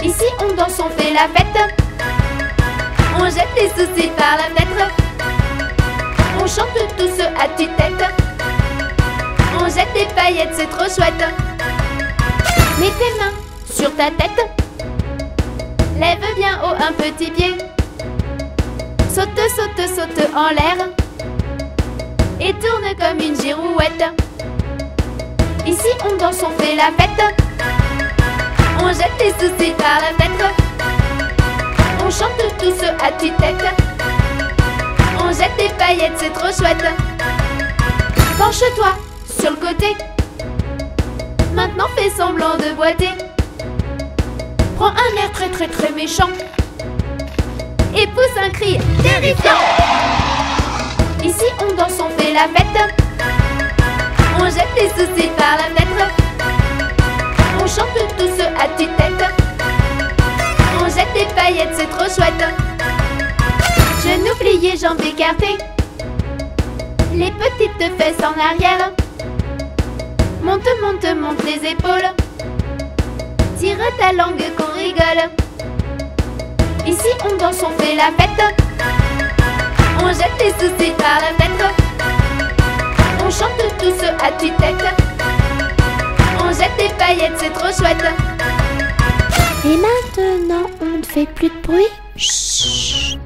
Ici on danse, on fait la fête. On jette les soucis par la fenêtre. On chante tous à tue-tête. On jette des paillettes, c'est trop chouette. Mets tes mains sur ta tête. Lève bien haut un petit pied. Saute, saute, saute en l'air. Et tourne comme une girouette. Ici on danse, on fait la fête. On jette les soucis par la fenêtre. On chante tous à tue-tête. On jette des paillettes, c'est trop chouette. Penche-toi sur le côté. Maintenant fais semblant de boiter. Prends un air très très très méchant. Et pousse un cri terrifiant. Ici on danse, on fait la fête. On jette les soucis par la fenêtre. On chante tous à tue-tête. On jette des paillettes, c'est trop chouette. Genoux pliés, jambes écartées. Les petites fesses en arrière. Monte, monte, monte les épaules. Tire ta langue qu'on rigole. Ici on danse, on fait la fête. On jette les soucis par la fenêtre. On chante tous à tue-tête. On jette des paillettes, c'est trop chouette. Et maintenant, on ne fait plus de bruit. Chut.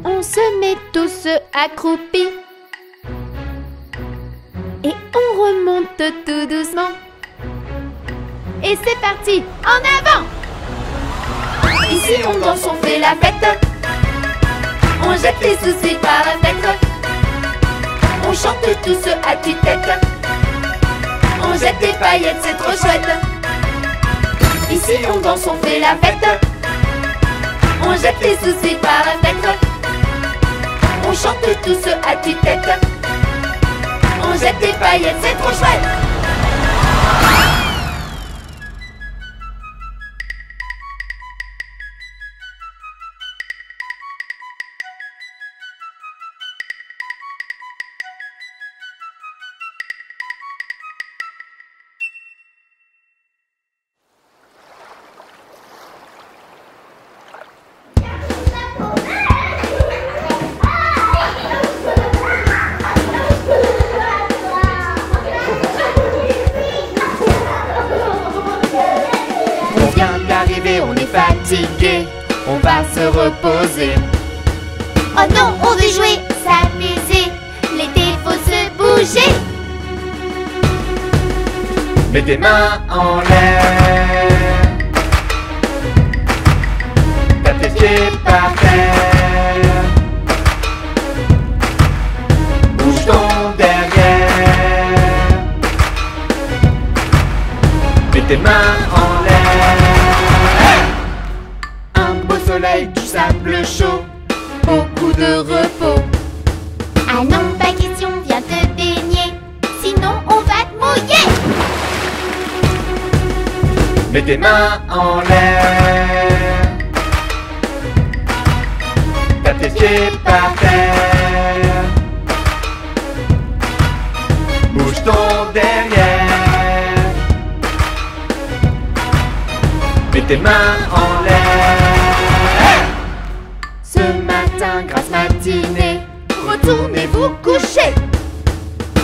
On se met tous accroupis. Et on remonte tout doucement. Et c'est parti, en avant! Ici on danse, on fait la fête. On jette les soucis par la fenêtre. On chante tous à tue-tête. On jette des paillettes, c'est trop chouette. Ici on danse, on fait la fête. On jette les soucis par la fenêtre. On chante tous à tue-tête. On jette des paillettes, c'est trop chouette. On est fatigué, on va se reposer. Oh non, on veut jouer, s'amuser. L'été, faut se bouger. Mets tes mains en l'air. Tape tes pieds par terre. Bouge ton derrière. Mets tes mains en l'air. Soleil, du sable chaud, beaucoup de repos. Ah non, pas question, viens te baigner. Sinon, on va te mouiller. Mets tes mains en l'air. Tape tes pieds par terre. Bouge ton derrière. Mets tes mains en l'air. Ce matin, grasse matinée, retournez-vous coucher.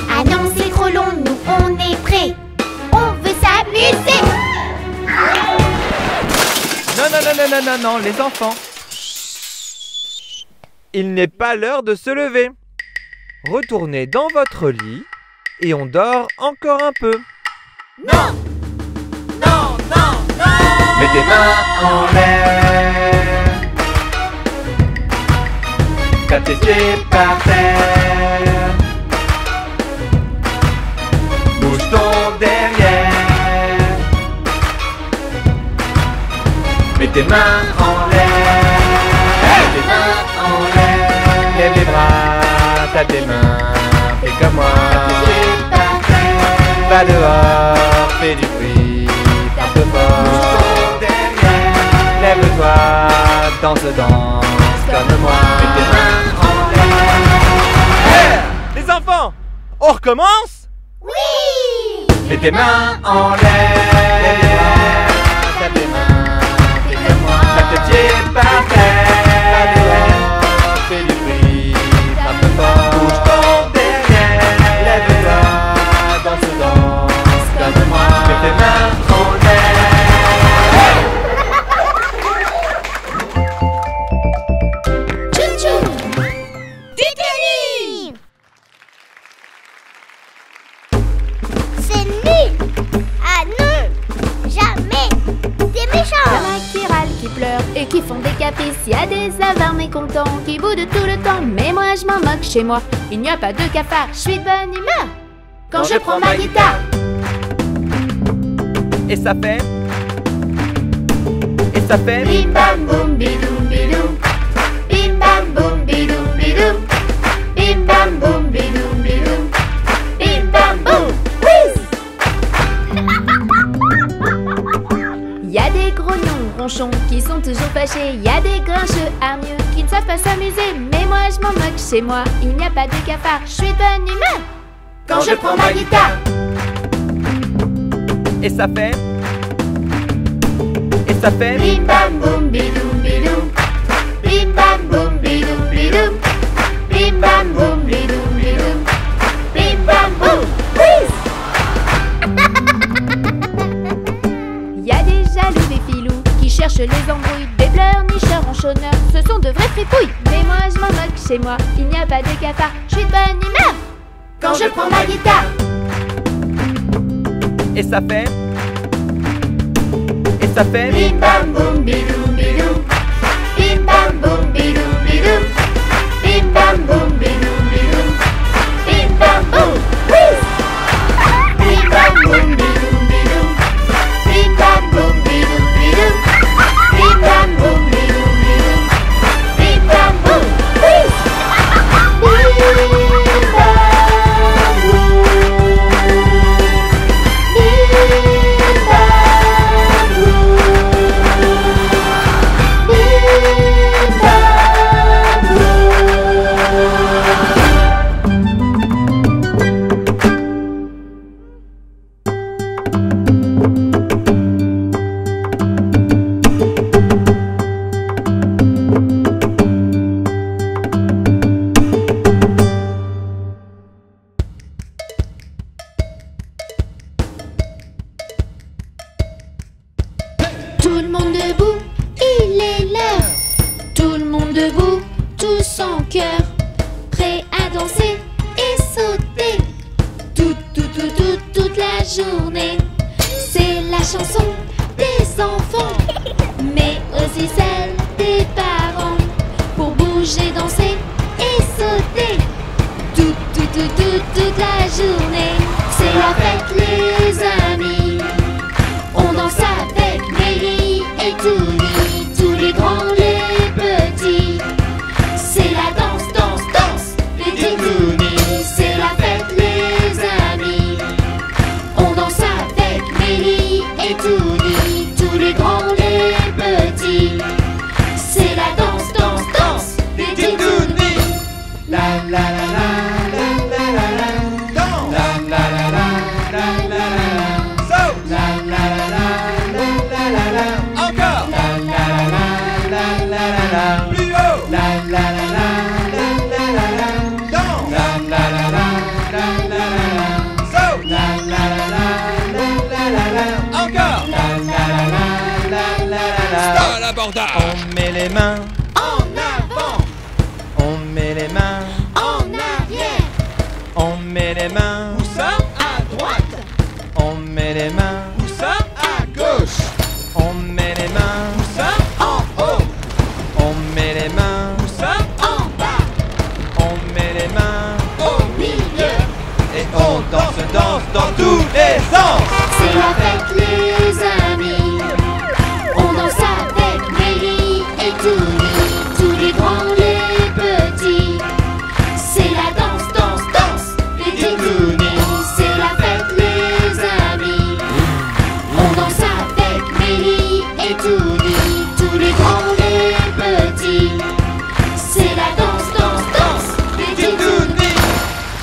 Ah non, c'est trop long, nous on est prêts. On veut s'amuser. Non, non, non, non, non, non, non, les enfants. Il n'est pas l'heure de se lever. Retournez dans votre lit et on dort encore un peu. Non! Non, non, non! Mets tes mains en l'air. Tape tes pieds par terre. Bouge ton derrière. Mets tes mains en l'air. Mets tes mains en l'air. Lève les bras, tape tes mains. Fais comme moi. Tape tes pieds par terre. Va dehors, fais du bruit. Tape fort. Bouge ton derrière. Lève-toi, danse, danse comme moi. Mets tes mains. Les enfants, on recommence? Oui! Mets tes mains en l'air. Tape tes mains. qui pleurent et qui font des caprices. Il y a des avares mécontents qui boudent tout le temps. Mais moi je m'en moque chez moi, il n'y a pas de cafard. Je suis de bonne humeur quand je prends ma guitare. Et ça fait. Et ça fait. Bim bam boum bidoum bidoum. Bim bam boum bidoum bidoum. Bim bam boum bidoum bidoum. Bim bam boum. Il y a des grognons ronchons qui sont toujours fâchés. Il y a des grincheux hargneux qui ne savent pas s'amuser. Mais moi je m'en moque chez moi, il n'y a pas de cafard. Je suis de bonne humeur Quand je prends ma guitare. Et ça fait. Et ça fait. Bim bam boum bidoum bidoum. Bim bam boum bidoum bidoum. Bim bam boum bidoum bidoum. Bim bam boum. Il y a des jaloux, des filous qui cherchent les embrouilles. Des pleurnicheurs ronchonneurs, ce sont de vraies fripouilles. Mais moi je m'en moque chez moi, il n'y a pas de cafard. Je suis de bonne humeur Quand je prends ma guitare. Et ça fait. Et ça fait. Bim bam boum bidoum bidoum. Bim bam boum bidoum bidoum. Bim bam boum bidoum bidoum. Bim bam boum. Bim bam boum bidoum bidoum. Bim bam boum bidoum bidoum. Bim bam boum bidoum bidoum. Bim bam boum. Bim bam Tout le monde debout, il est l'heure. Tout le monde debout, tous en cœur, prêts à danser et sauter. Toute la journée. C'est la chanson des enfants, mais aussi celle des parents. Pour bouger, danser et sauter. Toute la journée. C'est la fête les amis. On danse avec Mélie et Touni, tous les grands, les petits. C'est la danse, danse, danse, les Touni. C'est la fête les amis. On danse avec Mélie et Touni, tous les grands, les petits. C'est la danse, danse, danse, les Touni. La la la la la la la la. Danse. La la la la la la la la. Saute. La la la la la la la. Encore. La la la la la la la. Plus haut. La la la la la la la la. Danse. La la la la la la la la. Saute. La la la la la la la. Encore. La la la la la la la. Stop l'abordage. On met les mains En avant, on met les mains, en arrière, on met les mains, Où ça? à droite, on met les mains, Où ça? à gauche, on met les mains, Où ça? en haut, on met les mains, Où ça? en bas, on met les mains, au milieu. et on danse, danse dans tous les sens. C'est la fête les amis. On danse avec Mélie et Touni, tous les grands, les petits. C'est la danse, danse, danse, les Touni. C'est la fête les amis. On danse avec Mélie et Touni, tous les grands, les petits. C'est la danse, danse, danse, les Touni.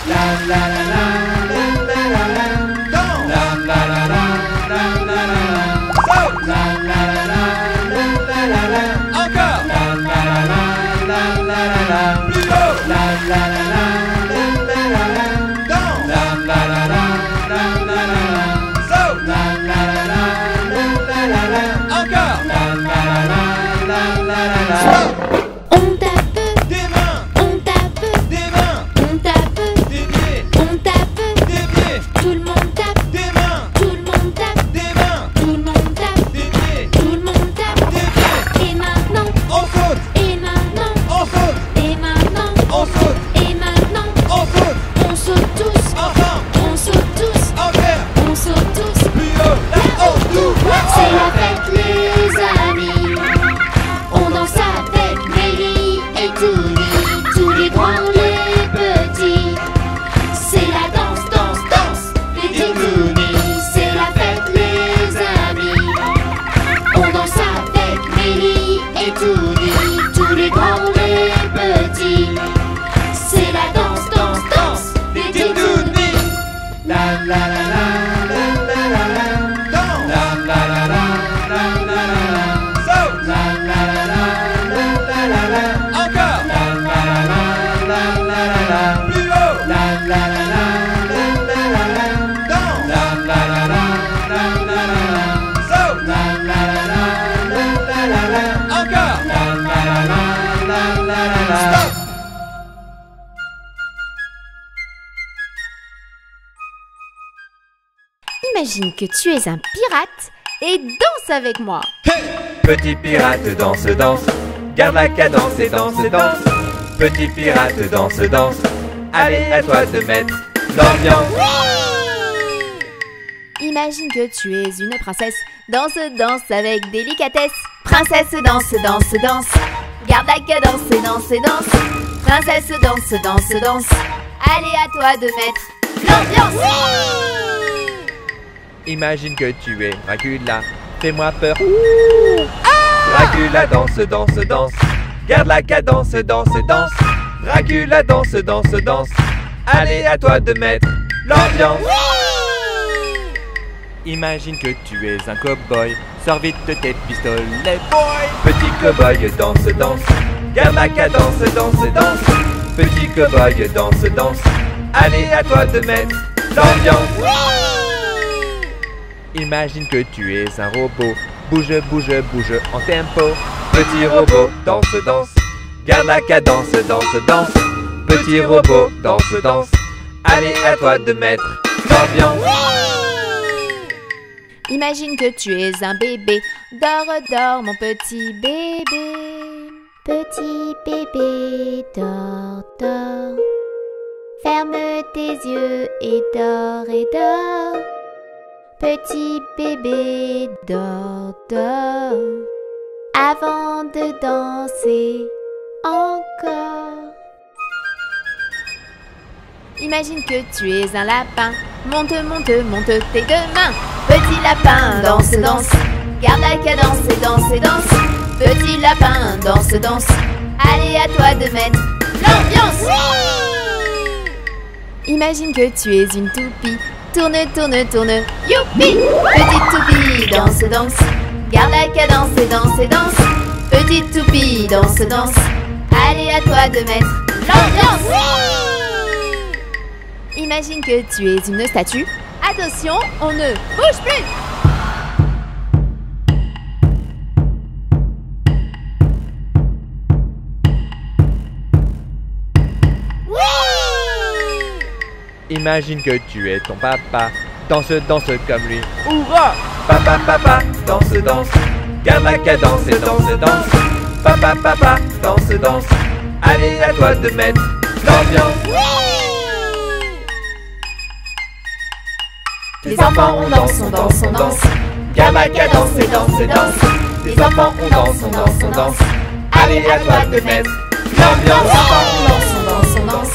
La la la la la la la la. Danse. La la la la la la la la. Saute. La la la la la la la. Encore. La la la la la la la. Plus haut. La la la la la la la la. Danse. La la la la la la la la. Saute. La la la la la la la. Encore. La la la la la la la. Stop. On tape, Des mains, on tape, des mains, on tape, des pieds, on tape. des pieds, Tout le monde tape, des mains, tout le monde tape, des mains, tout le monde tape, des pieds, tout le monde tape. des pieds. On danse avec Mélie et Touni, tous les grands, les petits. C'est la danse, danse, danse des Titouni. La la la la la la la la. Danse. La la la la la la la la. Saute. La la la la la la la la. Encore. La la la la la la la. Plus haut. La la la la la la la la. Danse. La la la la la la la la. Saute. La la la la la la la la. Encore. La la la la la la la la. Stop. Imagine que tu es un pirate et danse avec moi. Petit pirate danse, danse, garde la cadence et danse, danse. Petit pirate danse, danse, allez à toi de mettre l'ambiance. Imagine que tu es une princesse, danse, danse avec délicatesse. Princesse danse, danse, danse, garde la cadence et danse, danse. Princesse danse, danse, danse, allez à toi de mettre l'ambiance. Imagine que tu es Dracula, fais-moi peur. Dracula danse, danse, danse, garde la cadence, danse, danse. Dracula danse, danse, danse, allez à toi de mettre l'ambiance. Imagine que tu es un cow-boy, sors vite de tes pistolets, boy. Petit cow-boy danse, danse, garde la cadence, danse, danse. Petit cow-boy danse, danse, allez à toi de mettre l'ambiance. Imagine que tu es un robot, bouge, bouge, bouge en tempo. Petit robot danse, danse, garde la cadence, danse, danse. Petit robot danse, danse, allez à toi de mettre l'ambiance. Imagine que tu es un bébé, dors, dors mon petit bébé. Petit bébé, dors, dors. Ferme tes yeux et dors, et dors. Petit bébé, dors, dors, avant de danser encore. Imagine que tu es un lapin, monte, monte, monte tes deux mains. Petit lapin, danse, danse, garde la cadence et danse, et danse. Petit lapin, danse, danse, allez à toi de mettre l'ambiance. Imagine que tu es une toupie, tourne, tourne, tourne, youpi. Petite toupie, danse, danse, garde la cadence et danse, et danse. Petite toupie, danse, danse, allez à toi de mettre l'ambiance. Imagine que tu es une statue, attention, on ne bouge plus. Imagine que tu es ton papa, danse, danse comme lui. Hourra! Papa, papa, danse, danse, garde la cadence et danse, danse. Papa, papa, danse, danse, allez à toi de mettre l'ambiance. Les enfants on danse, on danse, on danse, garde la cadence et danse, danse. Les enfants on danse, on danse, on danse, allez à toi de mettre l'ambiance. Les enfants on danse, on danse, on danse,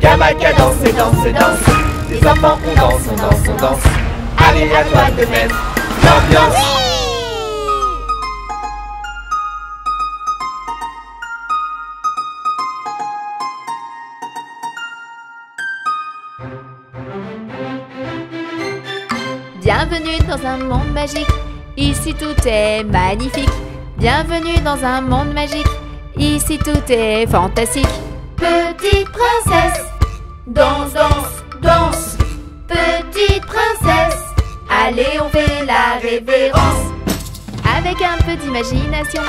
garde la cadence et danse, danse. Les enfants on danse, on danse, on danse, allez à toi de mettre l'ambiance. Bienvenue dans un monde magique, ici tout est magnifique. Bienvenue dans un monde magique, ici tout est fantastique. Petite princesse, danse, danse, danse. Petite princesse, allez on fait la révérence. Avec un peu d'imagination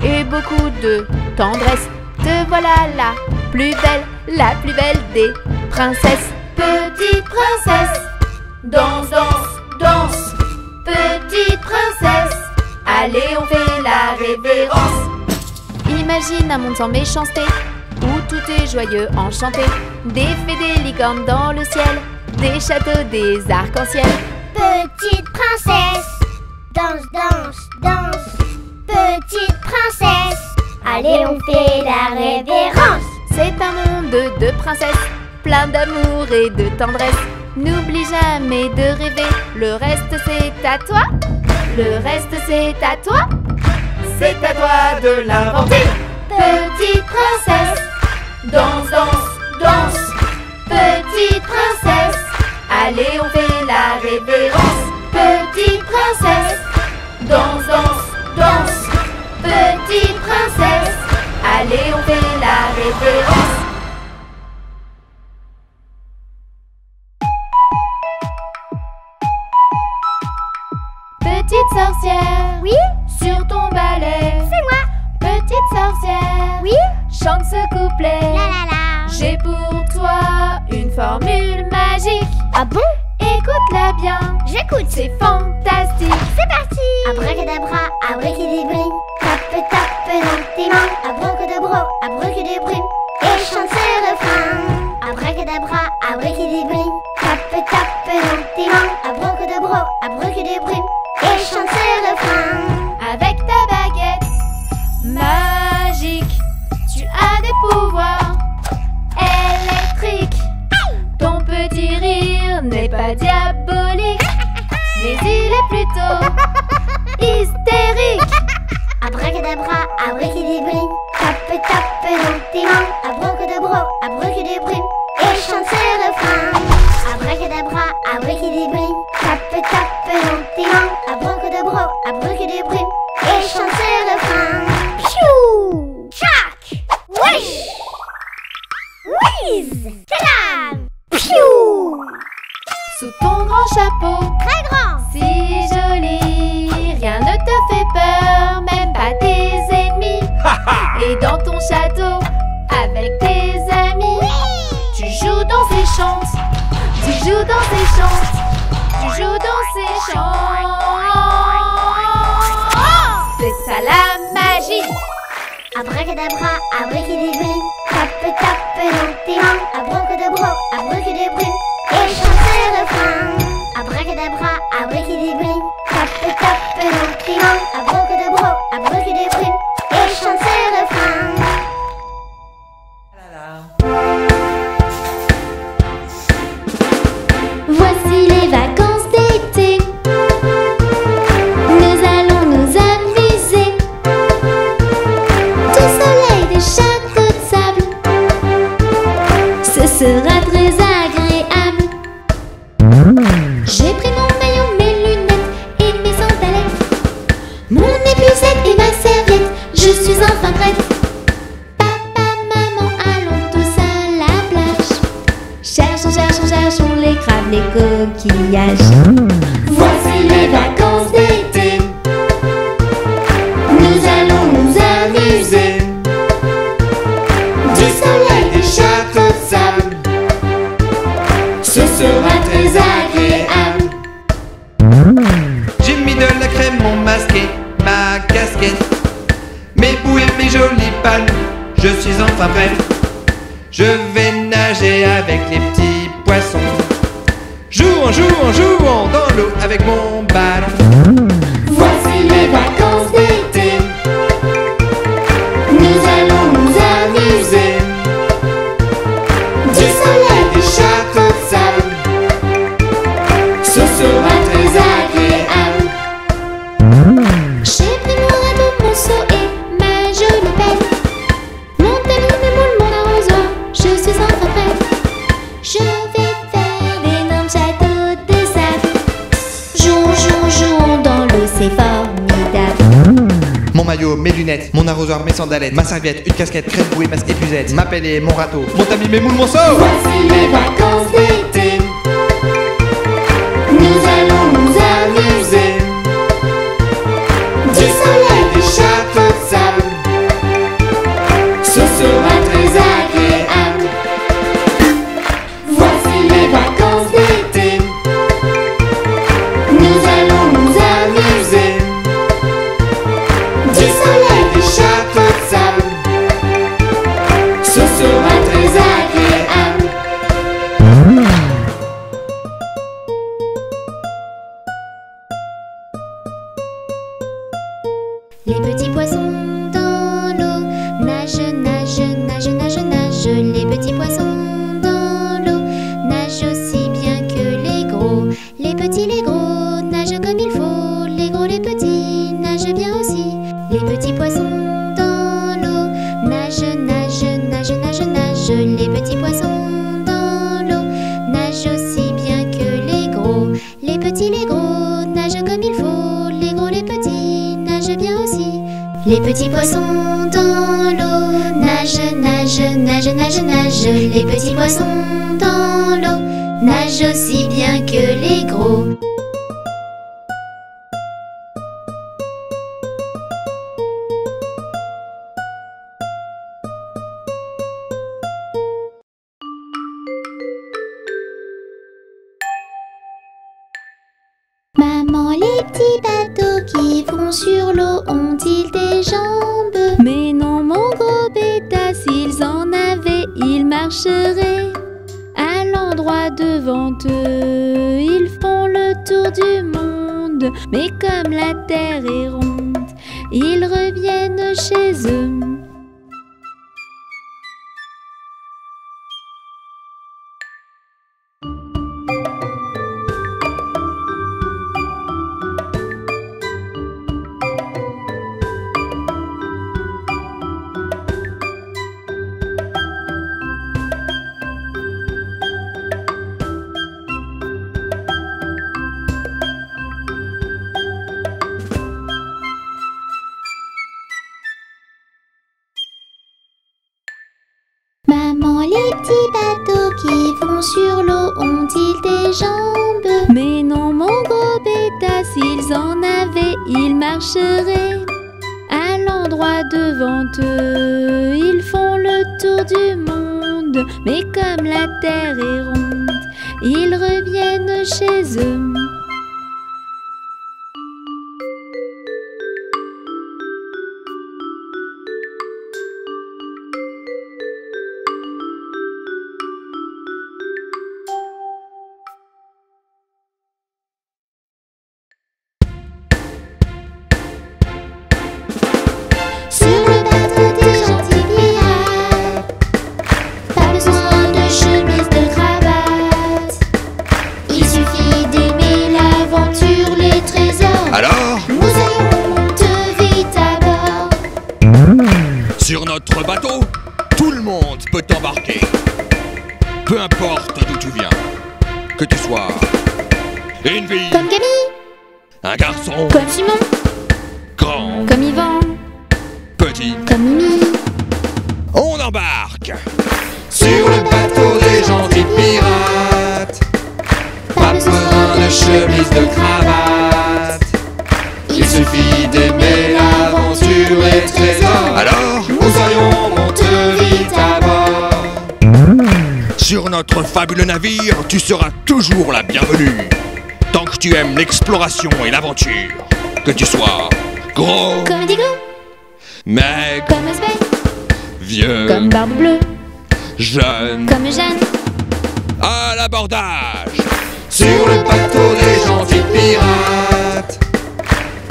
et beaucoup de tendresse, te voilà la plus belle des princesses. Petite princesse, danse, danse, danse. Petite princesse, allez on fait la révérence. Imagine un monde sans méchanceté, où tout est joyeux, enchanté. Des fées, des licornes dans le ciel, des châteaux, des arcs-en-ciel. Petite princesse, danse, danse, danse. Petite princesse, allez on fait la révérence. C'est un monde de princesses, plein d'amour et de tendresse. N'oublie jamais de rêver, le reste c'est à toi. Le reste c'est à toi. C'est à toi de l'inventer. Petite princesse, danse, danse, danse. Petite princesse, allez on fait la révérence. Petite princesse, danse, danse, danse. Petite princesse, allez on fait la révérence. Petite sorcière, Oui? sur ton balai. C'est moi. Petite sorcière, Oui? chante ce couplet. La la la. J'ai pour toi une formule magique. Ah bon? Écoute-la bien, J'écoute. c'est fantastique. C'est parti. Abracadabra, abracadabrim. Tape, tape dans tes mains. Abracadabra, abracadabrim. Et chante ce refrain. Abracadabra, abracadabrim. Tape, tape dans tes mains. Abracadabra, abracadabrim. Et chante ce refrain. Avec ta baguette magique, tu as des pouvoirs électriques. Ton petit rire n'est pas diabolique, mais il est plutôt hystérique. Abracadabra, abracadabrim. Tape, tape dans tes mains. Abracadabra, abracadabrim. Et chante ce refrain. Abracadabra, abracadabrim. Tape, tape dans tes mains. Abracadabra, abracadabrim. Et chante ce refrain. Piou! Tchac! Wish! Whiz! Tadam! Piou! Sous ton grand chapeau, Très grand! si joli, rien ne te fait peur, même pas tes ennemis. Et dans ton château, avec tes amis, tu joues dans ces chantes, tu joues dans ces chantes, tu joues dans ces chants. C'est ça la magie. Abracadabra, abracadabrim. Tape, tape dans tes mains. Abracadabra, abracadabrim. Et chante ce refrain. Abracadabra, abracadabrim. Tape, tape dans tes mains. Abracadabra, abracadabrim. Et chante ce refrain. Voici les vacances d'été. Nous allons nous amuser. Du soleil, des châteaux de sable. Ce sera très agréable. J'ai pris mon maillot, mes lunettes et mes sandalettes. Mon épuisette et ma serviette. Je suis enfin prête. Papa, maman, allons tous à la plage. Cherchons, cherchons, cherchons les crabes, les coquillages. Voici les vacances d'été. Nous allons nous amuser. Du soleil, des châteaux de sable. Ce sera très agréable. J'ai mis de la crème, mon masqué, ma casquette, mes bouées, mes jolies palmes. Je suis enfin prêt. Je vais nager avec les petits poissons. Jouons, jouons, jouons dans l'eau avec mon ballon. Voici les vacances d'été. Nous allons nous amuser. Du soleil, des châteaux de sable. Ce sera très agréable. J'ai pris mon radeau, mon seau et ma jolie pelle. Mon talon, mes moules, mon arrosoir. Je suis enfin prête. Je vais faire d'énormes châteaux de sable. Jouons, jouons, jouons dans l'eau, c'est formidable. Mon maillot, mes lunettes, mon arrosoir, mes sandalettes, ma serviette, une casquette, crème bouée, masque épuisette, ma pelle et mon râteau, mon tamis, mes moules, mon seau. Voici les vacances d'été. Nous allons nous amuser. Du soleil, des châteaux de sable. Ce sera très agréable. Voici les vacances d'été. Nous allons nous amuser. Du soleil, des châteaux de sable. Ce sera très agréable. Les petits poissons dans l'eau nagent, nagent, nagent, nagent, nagent. Les petits poissons dans l'eau nagent aussi bien que les gros. Les petits, les gros nagent comme il faut. Les gros, les petits Les petits poissons dans l'eau nagent, nagent, nagent, nagent, nagent. Les petits poissons dans l'eau nagent aussi bien que les gros. Les petits, les gros nagent comme il faut. Les gros, les petits nagent bien aussi. Les petits poissons dans l'eau nagent, nagent, nagent, nagent, nagent. Les petits poissons dans l'eau nagent aussi bien que les gros. Maman, les petits bateaux qui vont sur l'eau ont-ils des jambes? Mais non, mon gros bêta, s'ils en avaient, ils marcheraient à l'endroit devant eux. Ils font le tour du monde, mais comme la terre est ronde, ils reviennent chez eux. Maman, les petits bateaux qui vont sur l'eau ont-ils des jambes? Mais non, mon gros bêta, s'ils en avaient, ils marcheraient à l'endroit devant eux. Ils font le tour du monde, mais comme la terre est ronde, ils reviennent chez eux. Sur le bateau des gentils pirates, pas besoin de chemise, de cravate. Il suffit d'aimer l'aventure, les trésors. Alors, Moussaillon monte vite à bord. sur notre bateau, tout le monde peut embarquer. Peu importe d'où tu viens, que tu sois une fille, Comme Camille, un garçon, Comme Simon, grand, comme Yvan, petit, comme Mimi. on embarque. Sur le bateau des gentils pirates, pas besoin de chemise, de cravate. Il suffit d'aimer l'aventure, les trésors. Alors, Moussaillon monte vite à bord. Sur notre fabuleux navire, tu seras toujours la bienvenue. Tant que tu aimes l'exploration et l'aventure, que tu sois gros, comme Digo, maigre, comme Asbel, vieux, comme Barbe Bleue, jeune, comme Jeanne. à l'abordage. Sur le bateau des gentils pirates,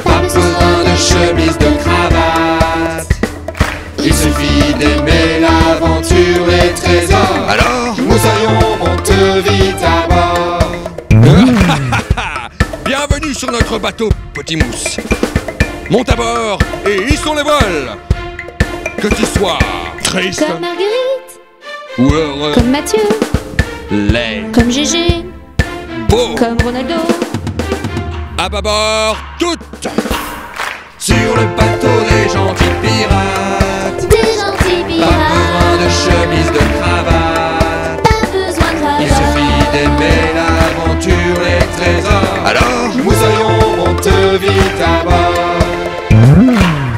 pas besoin de chemise, de cravate. Il suffit d'aimer l'aventure, les trésors. Alors, Moussaillon monte vite à bord. Bienvenue sur notre bateau, petit mousse. Monte à bord et hissons les voiles. Que tu sois triste Comme Marguerite, ou heureux, comme Mathieu, laid, comme Gégé, beau, comme Ronaldo. à bâbord, toutes. Sur le bateau des gentils pirates, Des gentils pas besoin de pirates, chemise, de cravate. pas besoin de Il cravate. suffit d'aimer l'aventure, les trésors. Alors, Moussaillon monte vite à bord.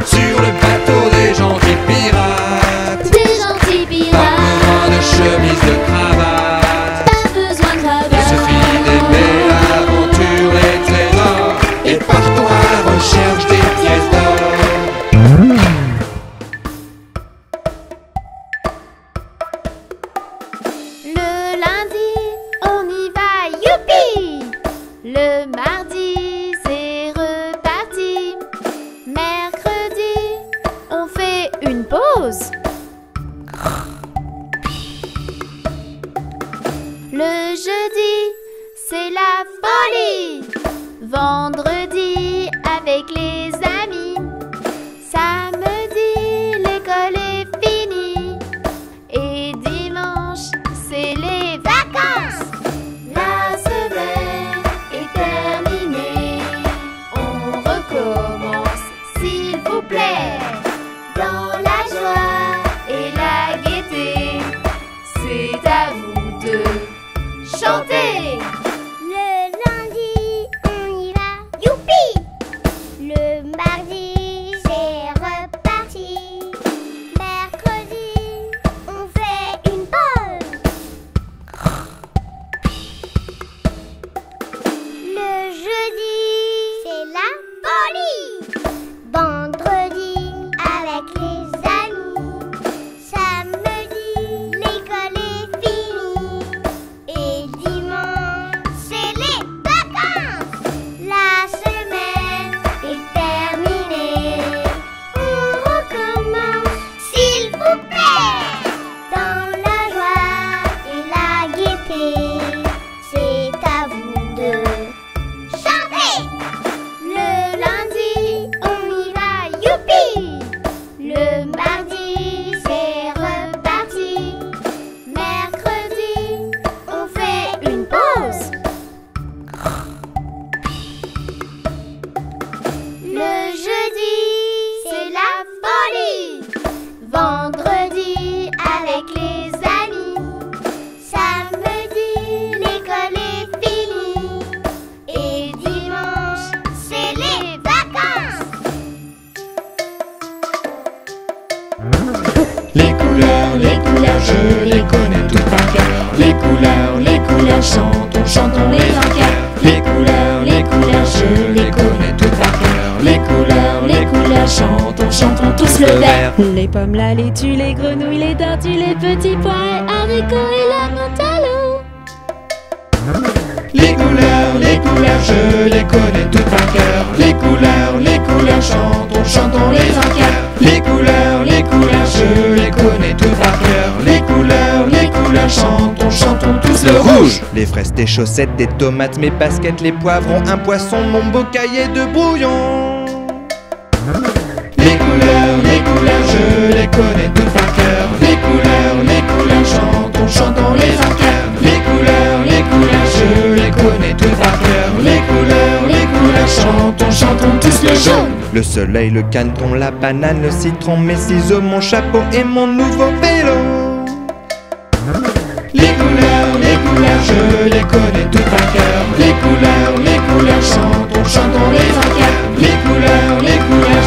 Sur le bateau des gentils pirates, Des gentils pas pirates, besoin de chemise, de cravate. pas besoin de cravate. Il suffit d'aimer l'aventure, les trésors. Et partons à la recherche des pièces d'or. Le lundi, on y va, youpi! Le mardi, c'est reparti. Mercredi, on fait une pause. Le jeudi, c'est la folie. Vendredi, avec les amis, ça plaît. Dans la joie et la gaieté, c'est à vous de chanter. Le lundi, on y va, youpi! Le mardi, c'est reparti. Mercredi, on fait une pause. Le jeudi, c'est la folie. Vendredi, avec les amis. Samedi, l'école est finie. Et dimanche, c'est les vacances. La semaine est terminée. On recommence, s'il vous plaît. Dans la joie et la gaieté, c'est à vous de chanter. Le lundi, on y va, youpi! Le mardi, c'est reparti. Mercredi, on fait une pause. Le jeudi, c'est la folie. Vendredi, avec les amis. Samedi, l'école est finie. Et dimanche, c'est les vacances. Les couleurs, je les connais toutes par cœur. Les couleurs, chantons les en cœur. Les couleurs, je les connais toutes par cœur. Les couleurs, chantons tous le vert. Les pommes, la laitue, les grenouilles, les tortues, les petits pois, haricots et la menthe à l'eau. Les couleurs, je les connais toutes par cœur. Les couleurs, chantons les en cœur. Les couleurs, je les connais toutes par cœur. Les couleurs, chantons tous le rouge. Les fraises, tes chaussettes, des tomates, mes baskets, les poivrons, un poisson, mon beau cahier de brouillon. Les couleurs, je les connais toutes par cœur. Les couleurs, chantons les en cœur. Les couleurs, je les connais toutes par cœur. Les couleurs, chantons tous le jaune. Le soleil, le caneton, la banane, le citron, mes ciseaux, mon chapeau et mon nouveau vélo. Les couleurs, je les connais toutes par cœur. Les couleurs, chantons les en cœur. Les couleurs,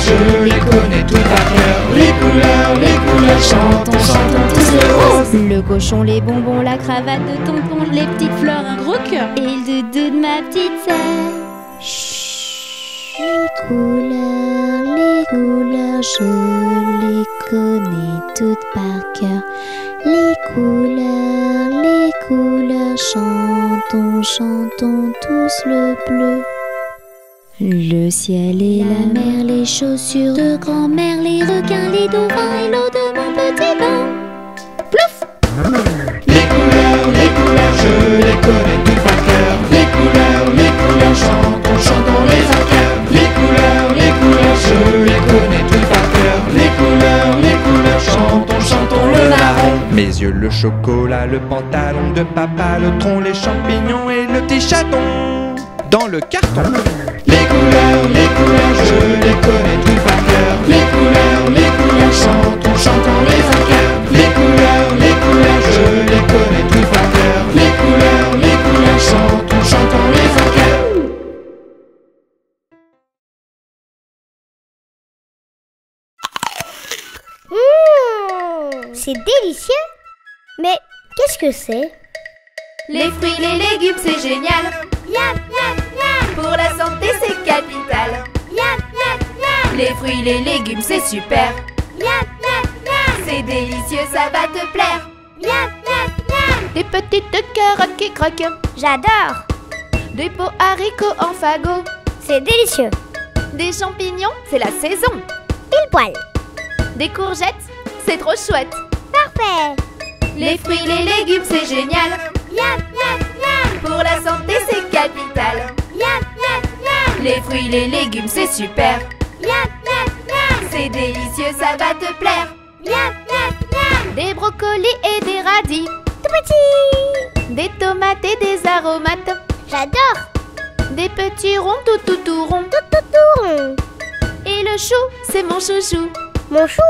je les connais toutes par cœur. Les couleurs, chantons tous le rose. Le cochon, les bonbons, la cravate de tonton, les petites fleurs, un gros cœur et le doudou de ma petite sœur. Les couleurs, je les connais toutes par cœur. Les couleurs, chantons tous le bleu. Le ciel et la mer, les chaussures de grand-mère, les requins, les dauphins et l'eau de mon petit bain. Plouf! Les couleurs, je les connais toutes par cœur. Les couleurs, chantons les en cœur. Les couleurs, je les connais toutes par cœur. Les couleurs, chantons le marron. Mes yeux, le chocolat, le pantalon de papa, le tronc, les champignons et le petit chaton dans le carton. Les couleurs, je les connais toutes par cœur. Les couleurs, chantons les en cœur. Les couleurs, je les connais toutes par cœur. Les couleurs, chantons les en cœur. C'est délicieux. Mais qu'est-ce que c'est? Les fruits, les légumes, c'est génial. Miam, miam, miam. Pour la santé, c'est capital. Miam, miam, miam. Les fruits, les légumes, c'est super. Miam, miam, miam. C'est délicieux, ça va te plaire. Miam, miam, miam. Des petites carottes qui croquent. J'adore. Des pots haricots en fagot. C'est délicieux. Des champignons, c'est la saison. Pile poil. Des courgettes, c'est trop chouette. Parfait. Les fruits, les légumes, c'est génial. Miam, miam, miam. Pour la santé, c'est capital. Miam, miam, miam. Les fruits, les légumes, c'est super. Miam, miam, miam. C'est délicieux, ça va te plaire. Miam, miam, miam. Des brocolis et des radis. Tout petit. Des tomates et des aromates. J'adore. Des petits ronds tout ronds. Tout rond. Et le chou, c'est mon chouchou. Mon chou.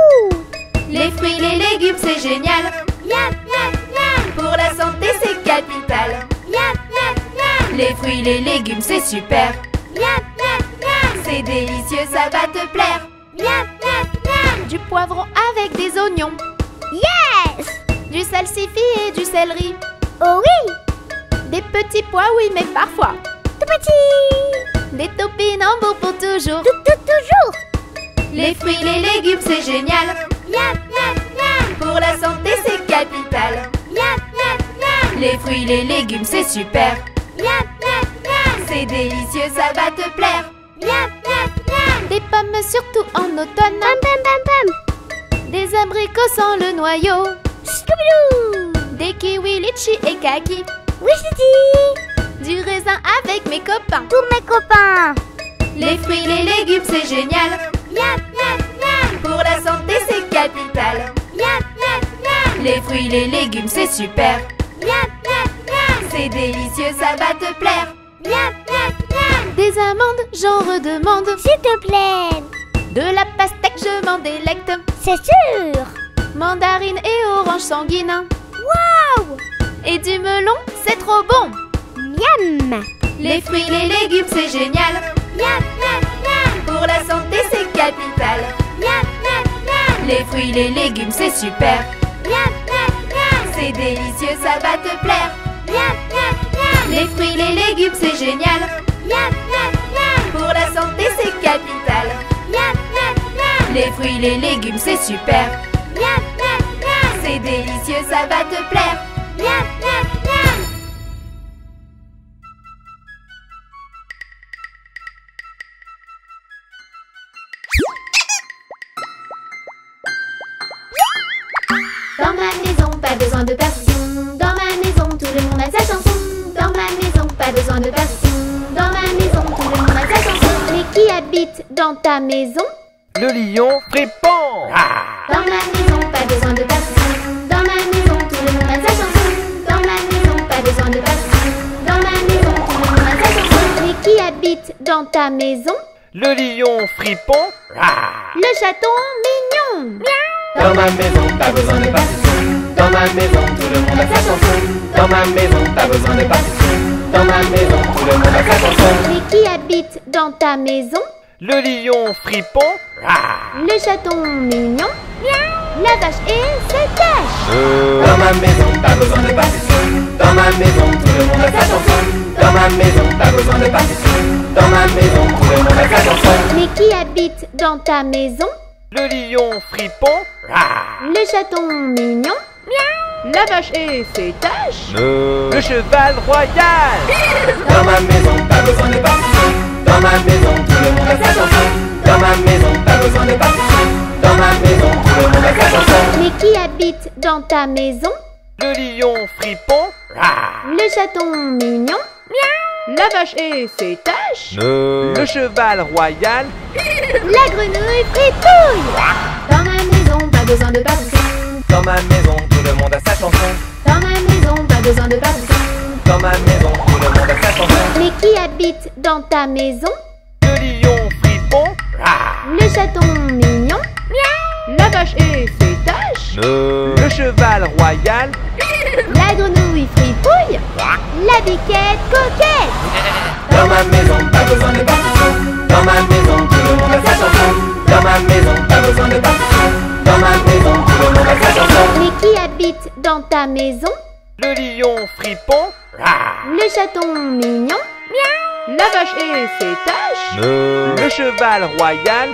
Les fruits, les légumes, c'est génial. Miam, miam, miam. Pour la santé, c'est capital. Miam, miam, miam. Les fruits, les légumes, c'est super. Miam, miam, miam. C'est délicieux, ça va te plaire. Miam, miam, miam. Du poivron avec des oignons. Yes. Du salsifis et du céleri. Oh oui. Des petits pois, oui, mais parfois. Tout petit. Des topinambours pour toujours. Toujours. Les fruits, les légumes, c'est génial. Miam, miam, miam. Pour la santé, c'est capital. Miam, miam, miam. Les fruits, les légumes, c'est super. Miam, miam, miam. C'est délicieux, ça va te plaire. Miam, miam, miam. Des pommes, surtout en automne. Pam, pam, pam, pam. Des abricots sans le noyau. Scooby-Doo. Des kiwis, litchis et kaki. Oui, Titi. Du raisin avec mes copains. Tous mes copains. Les fruits, les légumes, c'est génial. Miam, miam, miam. Pour la santé, c'est capital. Miam, miam, miam. Les fruits, les légumes, c'est super. Miam, miam, miam. C'est délicieux, ça va te plaire. Miam, miam, miam. Des amandes, j'en redemande. S'il te plaît. De la pastèque, je m'en délecte. C'est sûr. Mandarine et orange sanguine. Waouh. Et du melon, c'est trop bon. Miam. Les fruits, les légumes, c'est génial. Miam, miam, miam. Pour la santé, c'est capital. Miam, miam, miam. Les fruits, les légumes, c'est super. Miam, miam, miam. C'est délicieux, ça va te plaire. Miam, miam, miam. Les fruits, les légumes, c'est génial. Miam, miam, miam. Pour la santé, c'est capital. Miam, miam, miam. Les fruits, les légumes, c'est super. Miam, miam, miam. C'est délicieux, ça va te plaire. Miam, miam, miam. Dans ma maison, pas besoin de partition. Dans ma maison, tout le monde a sa chanson. Dans ma maison, pas besoin de partition. Dans ma maison, tout le monde a sa chanson. Mais qui habite dans ta maison? Le lion fripon. Dans ma maison, pas besoin de partition. Dans ma maison, tout le monde a sa chanson. Dans ma maison, pas besoin de partition. Dans ma maison, tout le monde a sa chanson. Mais qui habite dans ta maison? Le lion fripon. Le chaton mignon. Dans ma maison, pas besoin de partition. Dans ma maison, tout le monde a sa chanson. Dans ma maison, pas besoin de partition. Dans ma maison, tout le monde a sa chanson. Mais qui habite dans ta maison? Le lion fripon. Le chaton mignon. La vache et ses taches. Dans ma maison, pas besoin de partition. Dans ma maison, tout le monde a sa chanson. Dans ma maison, pas besoin de partition. Dans ma maison, tout le monde a sa chanson. Mais qui habite dans ta maison? Le lion fripon. Le chaton mignon. La vache et ses taches. Le cheval royal. Dans ma maison, pas besoin de partition. Dans ma maison, tout le monde a sa chanson. Dans ma maison, pas besoin de partition. Dans ma maison, tout le monde a sa chanson. Mais qui habite dans ta maison? Le lion fripon. Le chaton mignon. La vache et ses taches. Le cheval royal. La grenouille fripouille. Dans ma maison, pas besoin de partition. Dans ma maison, tout le monde a sa chanson. Dans ma maison, pas besoin de partition. Dans ma maison, tout le monde a sa chanson. Mais qui habite dans ta maison? Le lion fripon. Le chaton mignon. La vache et ses taches. Le cheval royal. La grenouille fripouille. La biquette coquette. Dans ma maison, pas besoin de partition. Dans ma maison, tout le monde a sa chanson. Dans ma maison, pas besoin de partition. Dans ma maison, tout le monde a sa chanson. Mais qui habite dans ta maison? Le lion fripon. Le chaton mignon. La vache et ses taches. Le cheval royal.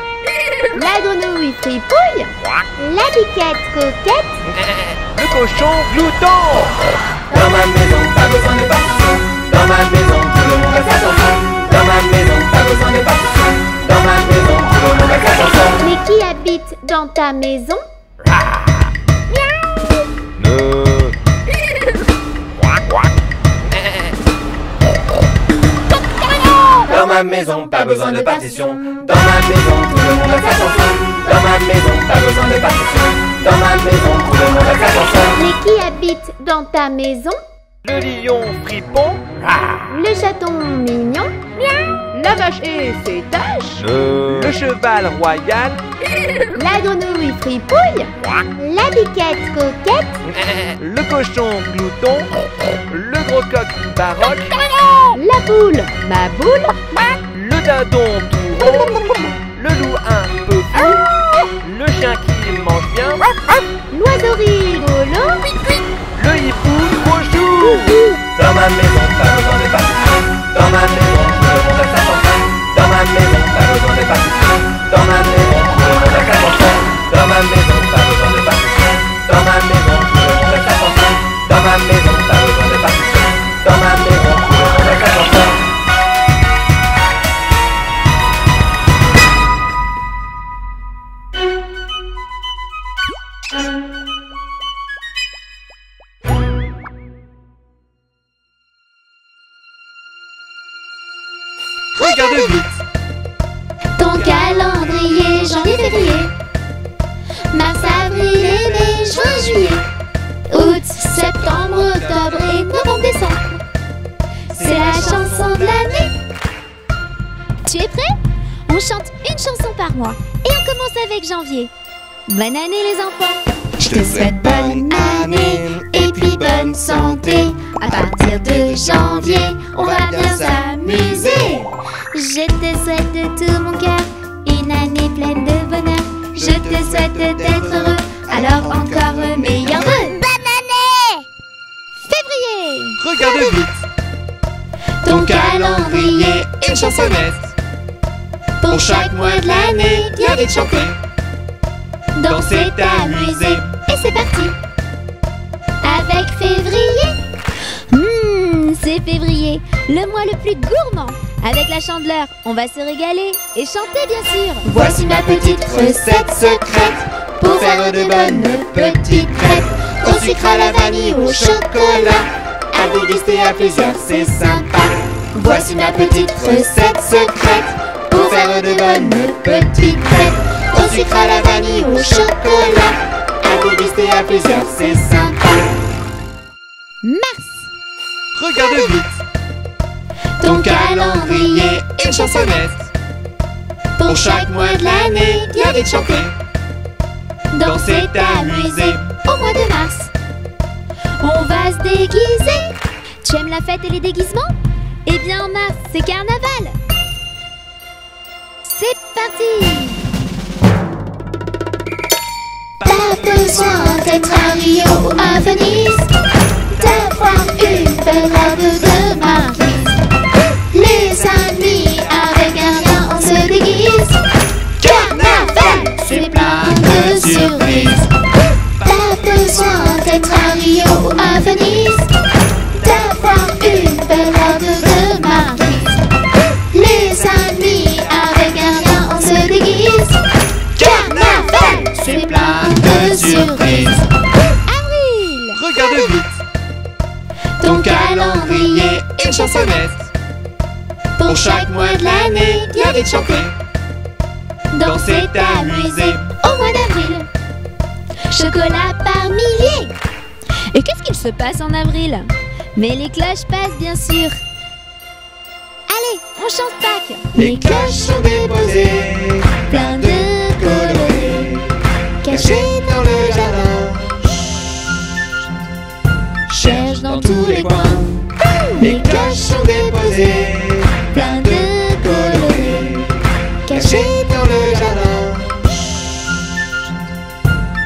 La grenouille fripouille. La biquette coquette. Le cochon glouton. Dans ma maison, pas besoin de partition. Dans ma maison, tout le monde a sa chanson. Dans ma maison, pas besoin de partition. Dans ma maison, tout le monde a sa chanson. Mais qui habite dans ta maison? Dans ma maison, pas besoin de partition. Dans ma maison, tout le monde a sa chanson. Dans ma maison, pas besoin de partition. Dans ma maison, tout le monde a sa chanson. Mais qui habite dans ta maison? Le lion fripon. Le chaton mignon. La vache et ses taches. Le cheval royal. La grenouille fripouille. La biquette coquette. Le cochon glouton. Le gros coq baroque. La poule, ma boule. Le dindon tout rond. Le loup un peu fou. Le chien qui mange bien. L'oiseau rigolo. Le hibou trop chou. Dans ma maison, pas besoin de partout. Dans ma maison, tout le monde a sa chanson. Dans ma maison, pas besoin de partout. Dans ma maison, tout le monde a sa chanson. Dans ma maison, pas besoin de partout. Dans ma maison, tout le monde a sa chanson. Dans ma maison, pas besoin de partout. Dans ma maison, tout le monde a sa chanson. Regarde vite. Ton calendrier, janvier, février, mars, avril, mai, juin, juillet, août, septembre, octobre et novembre, décembre. C'est la chanson de l'année. Tu es prêt? On chante une chanson par mois et on commence avec janvier. Bonne année les enfants. Je te souhaite bonne année et puis bonne santé. À partir de janvier, on va bien s'amuser. Je te souhaite de tout mon cœur une année pleine de bonheur. Je te souhaite d'être heureux, alors encore meilleur vœu. Bonne année! Février. Regarde vite. Ton calendrier, Une chansonnette. pour chaque mois de l'année, viens vite chanter. Danser, t'amuser, et c'est parti. Avec février. C'est février, le mois le plus gourmand. Avec la chandeleur, on va se régaler et chanter bien sûr. Voici ma petite recette secrète pour faire de bonnes petites crêpes. Au sucre, à la vanille, au chocolat, à déguster à plusieurs, c'est sympa. Voici ma petite recette secrète pour faire de bonnes petites crêpes. Au sucre, à la vanille, au chocolat, à déguster à plusieurs, c'est sympa. Mars. Regarde vite. Ton calendrier, Une chansonnette. pour chaque mois de l'année, viens vite chanter. Danser, t'amuser, au mois de mars. On va se déguiser. Tu aimes la fête et les déguisements? Eh bien en mars, c'est carnaval. C'est parti. Pas besoin d'être à Rio ou à Venise, d'avoir une belle robe de marquise. Les amis, avec un rien, on se déguise. Carnaval, c'est plein de surprises. Pas besoin d'être à Rio ou à Venise, d'avoir une belle robe de marquise. Les amis, avec un rien, on se déguise. Carnaval, c'est plein de surprises. Avril. Regarde vite. Ton calendrier, Une chansonnette. pour chaque mois de l'année, viens vite chanter. Danser, t'amuser, au mois d'avril. Chocolat par milliers. Et qu'est-ce qu'il se passe en avril? Mais les cloches passent bien sûr. Allez, on chante Pâques. Les cloches sont déposées. Plein de colorés, cachés dans le jardin. Cherche dans tous les coins. Les cloches sont déposées. Plein de colorés, cachés dans le jardin.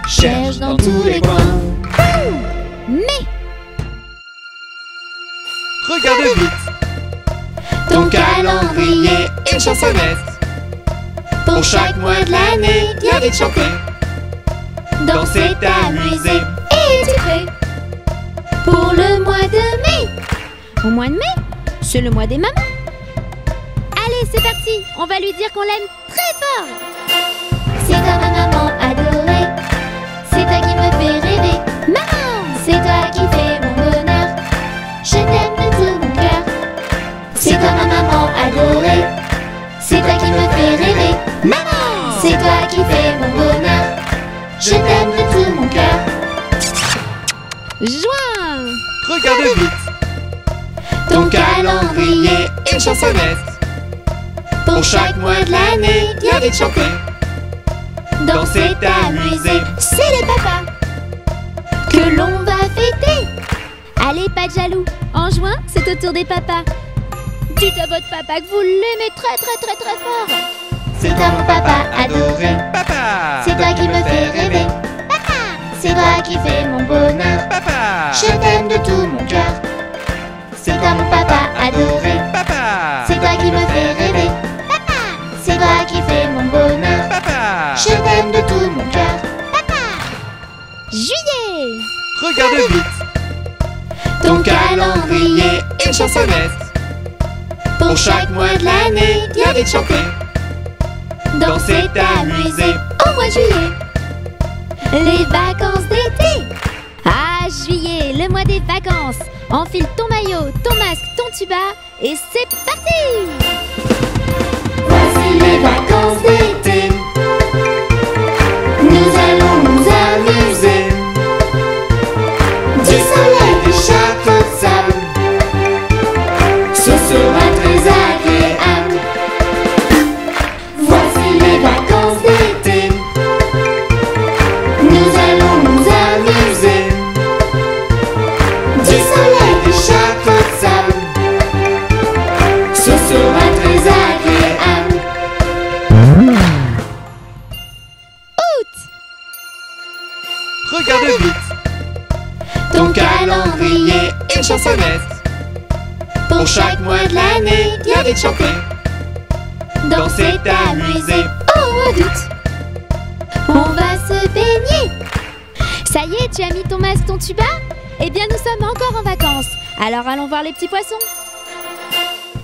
cherche dans tous les coins. Mais Regarde vite. ton calendrier, Une chansonnette. pour chaque mois de l'année, viens vite chanter. Danser, t'amuser, et es-tu prêt pour le mois de mai? Au mois de mai, c'est le mois des mamans. Allez, c'est parti, on va lui dire qu'on l'aime très fort. C'est toi ma maman adorée, c'est toi qui me fais rêver. Maman, c'est toi qui fais mon bonheur, je t'aime de tout mon cœur. C'est toi ma maman adorée, c'est toi qui me fais rêver. Maman, c'est toi qui fais mon bonheur, je t'aime de tout mon cœur. Juin. Regarde vite. Ton calendrier, Une chansonnette. Pour chaque mois de l'année, bien vite chanter, danser, t'amuser. C'est les papas que l'on va fêter. Allez, pas de jaloux, en juin, c'est au tour des papas. Dites à votre papa que vous l'aimez très très très très fort. C'est toi mon papa adoré. Papa, C'est toi qui me fais rêver. Papa, c'est toi qui fais mon bonheur. Papa, Je t'aime de tout mon cœur. C'est toi mon papa adoré. Papa, C'est toi qui me fais rêver. Papa, c'est toi qui fais mon bonheur. Papa, Je t'aime de tout mon cœur. Juillet. regarde vite ton calendrier, une chansonnette. Pour chaque mois de l'année, bien vite chanter, danser, t'amuser. Au mois de juillet, les vacances d'été. Ah, juillet, le mois des vacances. Enfile ton maillot, ton masque, ton tuba et c'est parti. Voici les vacances d'été. Nous allons nous amuser. Du soleil, des châteaux de sable. Ce sera très agréable. Voici les vacances d'été. Nous allons nous amuser. Du soleil, des châteaux de sable. Ce sera très agréable. Août. Regarde vite ton calendrier, une chansonnette. Pour chaque mois de l'année, bien vite chanter, danser, t'amuser. Au mois d'août, on va se baigner. Ça y est, tu as mis ton masque, ton tuba? Eh bien, nous sommes encore en vacances. Alors allons voir les petits poissons.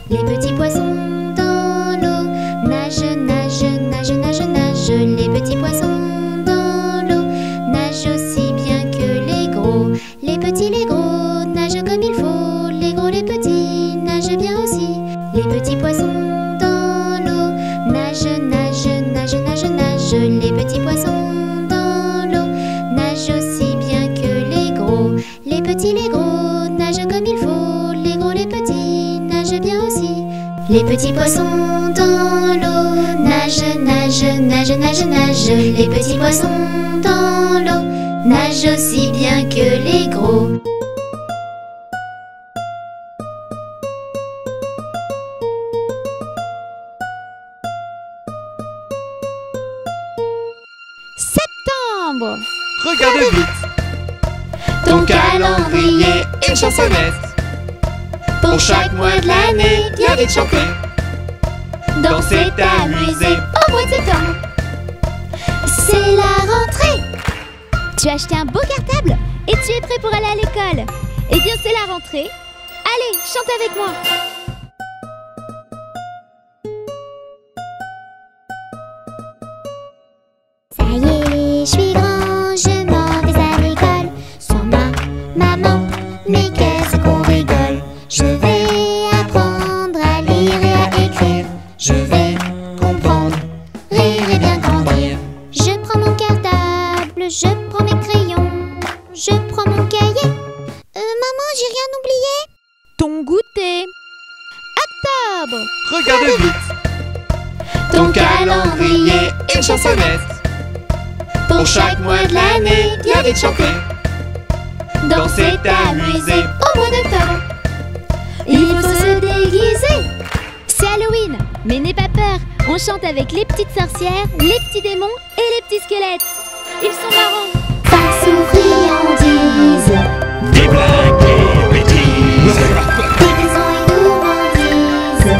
Les petits poissons dans l'eau nagent, nagent, nagent, nagent, nagent. Les petits poissons dans l'eau nagent aussi bien que les gros. Les petits, les gros nagent comme il faut. Les gros, les petits nagent bien aussi. Les petits poissons dans l'eau nagent, nagent, nagent, nagent, nagent. Les petits poissons dans l'eau nagent aussi bien que les gros. Les petits, les gros nagent comme il faut. Les gros, les petits nagent bien aussi. Les petits poissons dans l'eau nagent, nagent, nagent, nagent, nagent. Les petits poissons dans l'eau nagent aussi bien que les gros. Septembre. Regarde vite ton calendrier, une chansonnette. Pour chaque mois de l'année, bien vite chanter, danser, t'amuser. Au mois de septembre, c'est la rentrée. Tu as acheté un beau cartable et tu es prêt pour aller à l'école. Eh bien, c'est la rentrée. Allez, chante avec moi. Ça y est, je suis grand, je m'en vais à l'école. Sans ma maman, mais qu'est-ce qu'on rigole. Je vais apprendre à lire et à écrire. Je vais comprendre, rire et bien grandir. Je prends mon cartable, je prends mes crayons, je prends mon cahier. Maman, j'ai rien oublié. Ton goûter. Octobre. Regarde vite ton calendrier, une chansonnette. Pour chaque mois de l'année, bien vite chanter, danser, t'amuser. Au mois d'octobre, il faut se déguiser. C'est Halloween, mais n'aie pas peur. On chante avec les petites sorcières, les petits démons et les petits squelettes. Ils sont marrants. Face aux friandises, Des blagues et bêtises, des raisons et gourmandises.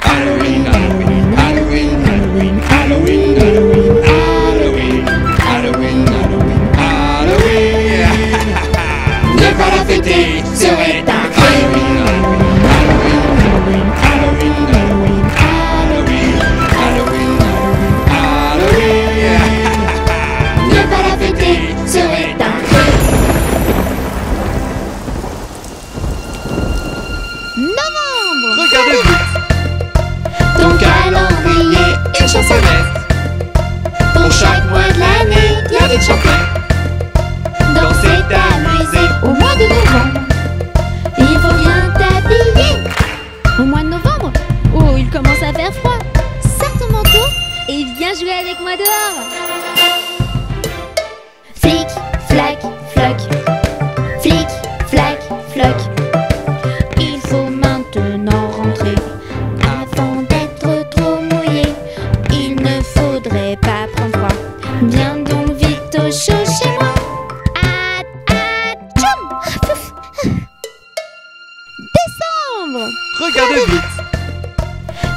Halloween, Halloween, Halloween, Halloween, Halloween, Halloween, Halloween, Halloween, Halloween. Ne pas la fêter serait un crime. Halloween, Halloween, Halloween, Halloween, Halloween, Halloween, Halloween. Ne pas la fêter serait un crime. Novembre. Regarde vite ton calendrier, une chansonnette. Pour chaque mois de l'année, bien vite chanter, danser, t'amuser. Au mois de novembre, il faut bien t'habiller. Au Viens jouer avec moi dehors. Flic, flac, floc. Flic, flac, floc. Il faut maintenant rentrer avant d'être trop mouillé. Il ne faudrait pas prendre froid. Viens donc vite au chaud chez moi. Décembre. Regarde vite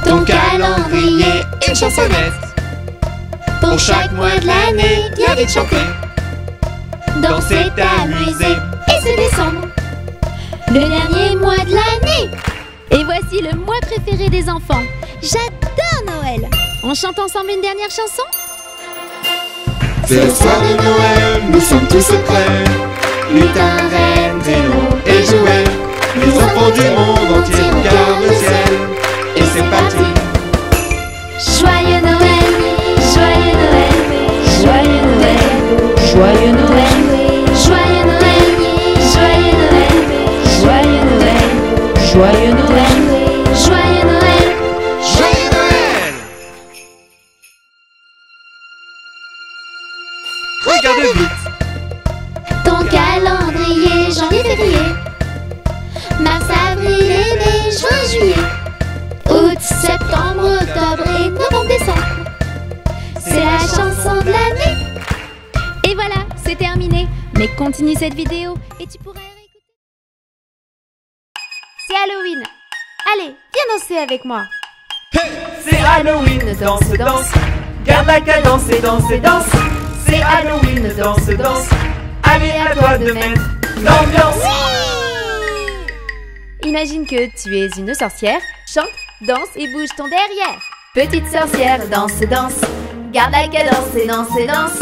Ton calendrier, une chansonnette. Pour chaque mois de l'année, viens vite chanter. Danser, t'amuser, et c'est décembre, le dernier mois de l'année. Et voici le mois préféré des enfants. J'adore Noël. On chante ensemble une dernière chanson? C'est le soir de Noël, nous sommes tous prêts. Lutin, reine, traîneau Et jouets, les enfants du monde entier regardent le ciel. Et c'est parti. Joyeux Noël, joyeux Noël, joyeux Noël, joyeux Noël, joyeux Noël, joyeux Noël, joyeux Noël, joyeux Noël, joyeux Noël, Joyeux Noël! Regarde vite ton calendrier, janvier, février, mars, avril, mai, juin, juillet, août, septembre, octobre et novembre, décembre. C'est la chanson de l'année. Et voilà, c'est terminé. Mais continue cette vidéo et tu pourras réécouter. C'est Halloween. Allez, viens danser avec moi. C'est Halloween, danse, danse. Garde la cadence et danse, danse. C'est Halloween, danse, danse. Allez, à toi de mettre l'ambiance. Imagine que tu es une sorcière. Chante, danse et bouge ton derrière. Petite sorcière, danse, danse. Garde la cadence et danse, danse.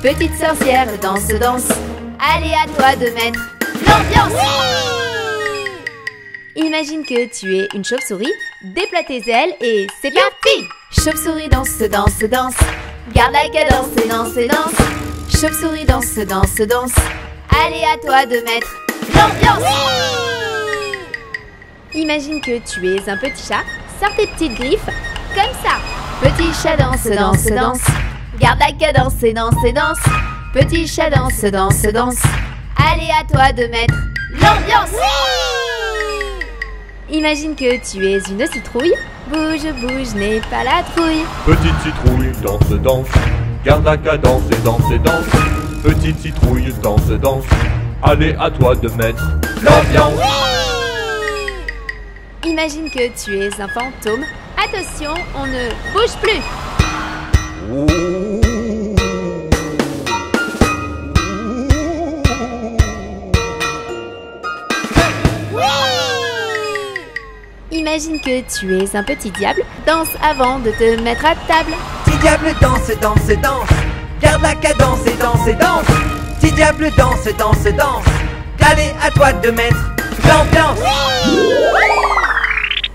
Petite sorcière, danse, danse. Allez, à toi de mettre l'ambiance. Imagine que tu es une chauve-souris. Déploie tes ailes et c'est parti. Chauve-souris, danse, danse, danse. Garde la cadence et danse, danse. Chauve-souris, danse, danse, danse. Allez, à toi de mettre l'ambiance. Imagine que tu es un petit chat. Sors tes petites griffes, comme ça. Petit chat, danse, danse, danse. Garde la cadence et danse, danse. Petit chat, danse, danse, danse. Allez, à toi de mettre l'ambiance. Imagine que tu es une citrouille. Bouge, bouge, n'aie pas la trouille. Petite citrouille, danse, danse. Garde la cadence et danse, danse. Petite citrouille, danse, danse. Allez, à toi de mettre l'ambiance. Imagine que tu es un fantôme. Attention, on ne bouge plus. Imagine que tu es un petit diable. Danse avant de te mettre à table. Petit diable danse, danse, danse. Garde la cadence et danse, danse. Petit diable danse, danse, danse. Allez, à toi de mettre l'ambiance.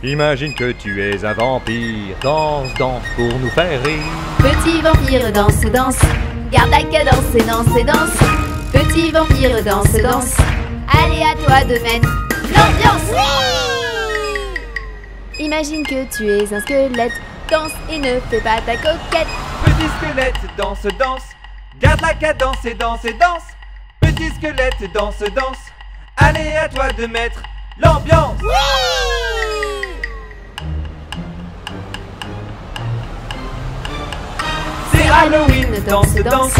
Imagine que tu es un vampire. Danse, danse pour nous faire rire. Petit vampire, danse, danse. Garde la cadence et danse, danse. Petit vampire, danse, danse. Allez, à toi de mettre l'ambiance. Imagine que tu es un squelette. Danse et ne fais pas ta coquette. Petit squelette danse, danse. Garde la cadence et danse, danse. Petit squelette danse, danse. Allez, à toi de mettre l'ambiance. C'est Halloween, danse, danse.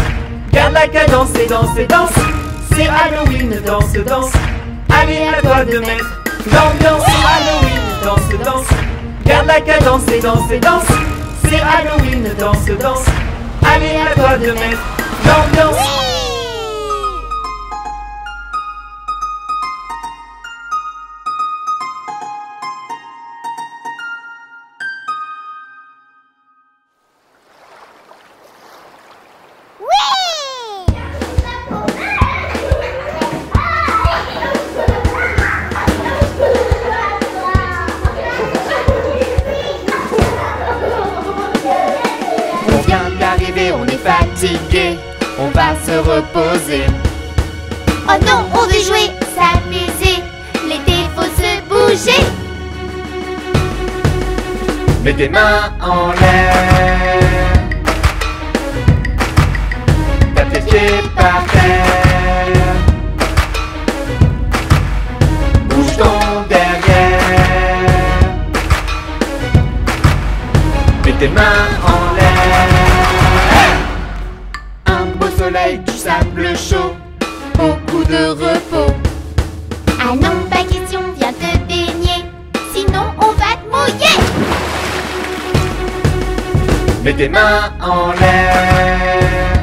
Garde la cadence et danse, danse. C'est Halloween, danse, danse. Allez, à toi de mettre l'ambiance. C'est Halloween, danse, danse. Garde la cadence et danse, danse. C'est Halloween, danse, danse. Allez, à toi de mettre l'ambiance. On est fatigué, on va se reposer. Oh non, on veut jouer, s'amuser. L'été, faut se bouger. Mets tes mains en l'air. soleil, du sable chaud, beaucoup de repos. Ah non, pas question, viens te baigner, sinon on va te mouiller. Mets tes mains en l'air,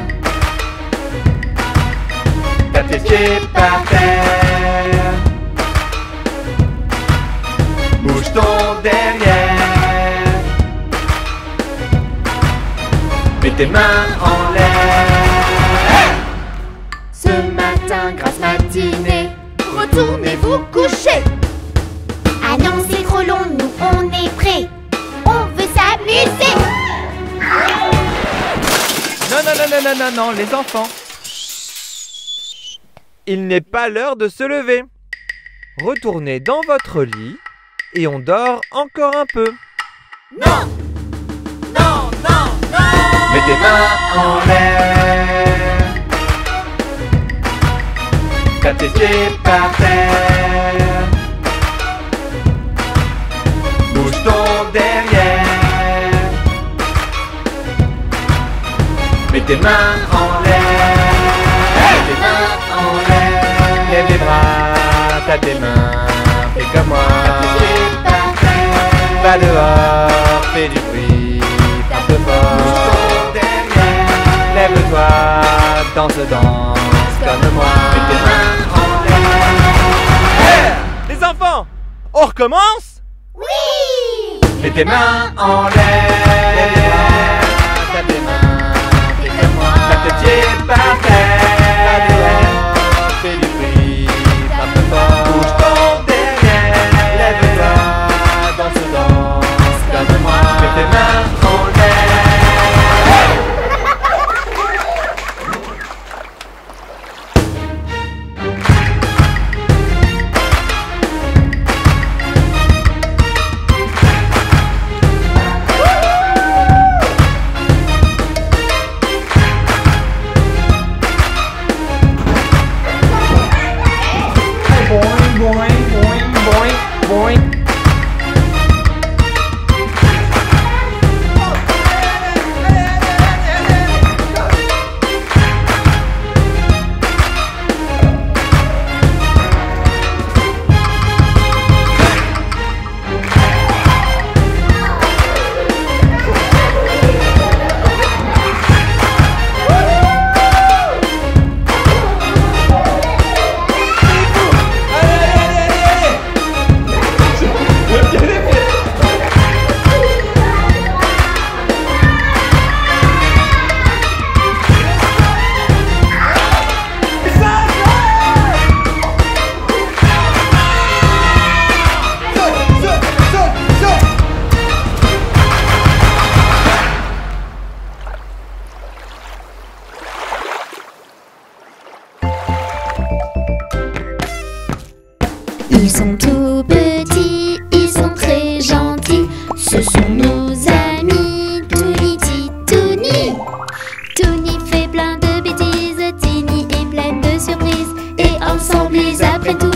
tape tes pieds par terre, bouge ton derrière. Mets tes mains en l'air. Ce matin, grasse matinée, retournez vous coucher. Ah non, c'est trop long, nous on est prêts, on veut s'amuser. Non, non, non, non, non, non, non, les enfants. Il n'est pas l'heure de se lever. Retournez dans votre lit et on dort encore un peu. Non! Non, non, non! Mets tes mains en l'air, tape tes pieds par terre, bouge ton derrière. Mets tes mains en l'air, mets tes mains en l'air, lève les bras, tape tes mains, fais comme moi. Tape tes pieds par terre, va dehors, fais du bruit, tape fort. Bouge ton derrière, lève-toi, danse, danse comme moi. Mets tes mains en l'air. Les enfants, on recommence? Oui! Mets tes mains en l'air, lève les bras, tape tes mains, fais comme moi. Tape tes pieds par terre, va dehors, fais du bruit, tape fort. Bouge ton derrière, lève-toi, danse, danse comme moi. Mets tes mains en l'air. Ils sont tout petits, ils sont très gentils. Ce sont nos amis, Touni, Titouni. Touni fait plein de bêtises, Tini est pleine de surprises. Et ensemble ils apprennent tout